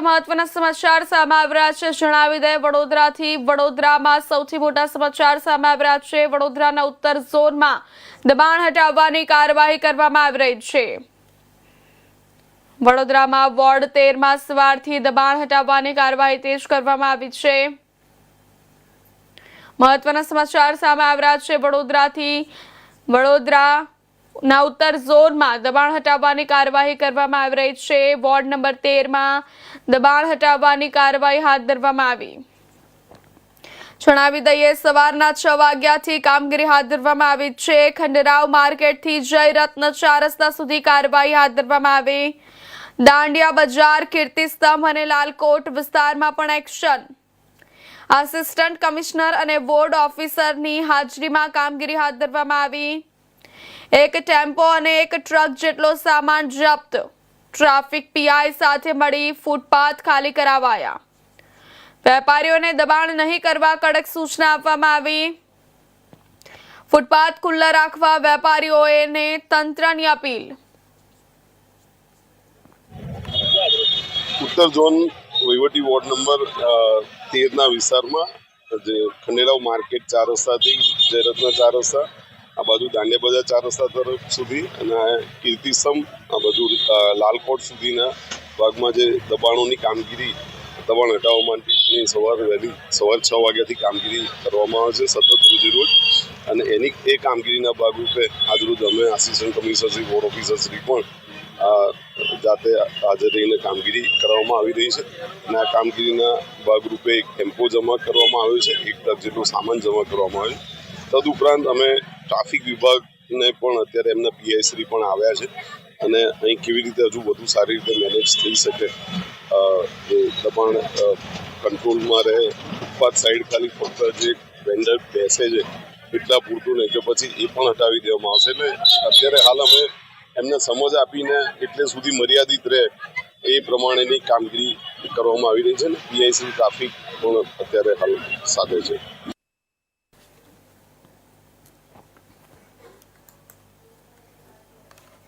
મહત્વના સમાચાર સામે આવી રહ્યા છે। જણાવી દે વડોદરાથી વડોદરામાં સૌથી મોટા સમાચાર સામે આવી રહ્યા છે। વડોદરાના ઉત્તર ઝોનમાં દબાણ હટાવવાની કાર્યવાહી કરવામાં આવી રહી છે। વડોદરામાં વોર્ડ 13માં સવારથી દબાણ હટાવવાની કાર્યવાહી તેજ કરવામાં આવી છે। મહત્વના સમાચાર સામે આવી રહ્યા છે। વડોદરાના ઉત્તર ઝોનમાં દબાણ હટાવવાની કાર્યવાહી કરવામાં આવી રહી છે। વોર્ડ નંબર 13માં દબાણ હટાવવાની કાર્યવાહી હાથ ધરવામાં આવી। જણાવી દઈએ સવારના 6 વાગ્યાથી કામગીરી હાથ ધરવામાં આવી છે। ખંડેરાવ માર્કેટથી જયરત્ન 4 રસ્તા સુધી કાર્યવાહી હાથ ધરવામાં આવી। દાંડિયા બજાર, કીર્તિસ્તંભ અને લાલકોટ વિસ્તારમાં પણ એક્શન। આસિસ્ટન્ટ કમિશનર અને વોર્ડ ઓફિસરની હાજરીમાં કામગીરી હાથ ધરવામાં આવી। એક ટેમ્પો અને એક ટ્રક જેટલો સામાન જપ્ત। ટ્રાફિક પીઆઈ સાથે મળી ફૂટપાથ ખાલી કરાવાયા। વેપારીઓને દબાણ નહીં કરવા કડક સૂચના આપવામાં આવી। ફૂટપાથ ખુલ્લા રાખવા વેપારીઓને તંત્રની અપીલ। ઉત્તર ઝોન વહીવટી વોર્ડ નંબર 13ના વિસ્તારમાં જે ખંડેરાવ માર્કેટ 4 રસ્તાથી જયરત્ન 4 રસ્તા, આ બાજુ દાંડિયા બજાર 4 રસ્તા તરફ સુધી અને કીર્તિસ્તંભ આ બાજુ લાલકોટ સુધીના ભાગમાં જે દબાણોની કામગીરી દબાણ હટાવવા માટેની સવારે 6 વાગ્યાથી કામગીરી કરવામાં આવે છે સતત રોજે રોજ। અને એ કામગીરીના ભાગરૂપે આજરોજ અમે આસિસ્ટન્ટ કમિશનરશ્રી, વોર્ડ ઓફિસરશ્રી પણ જાતે હાજર રહીને કામગીરી કરવામાં આવી રહી છે। અને આ કામગીરીના ભાગરૂપે એક ટેમ્પો જમા કરવામાં આવ્યો છે, એક ટ્રક જેટલો સામાન જમા કરવામાં આવ્યો। તદુપરાંત અમે ટ્રાફિક વિભાગને પણ અત્યારે એમના પીઆઈશ્રી પણ આવ્યા છે અને અહીં કેવી રીતે હજુ વધુ સારી રીતે મેનેજ થઈ શકે, જે દબાણ કંટ્રોલમાં રહે, ફૂટપાથ સાઈડ ખાલી ફક્ત જે વેન્ડર બેસે છે એટલા પૂરતું નહીં કે પછી એ પણ હટાવી દેવામાં આવશે। એટલે અત્યારે હાલ અમે એમને સમજ આપીને એટલે સુધી મર્યાદિત રહે એ પ્રમાણેની કામગીરી કરવામાં આવી રહી છે ને પીઆઈસી ટ્રાફિક પણ અત્યારે હાલ સાથે છે।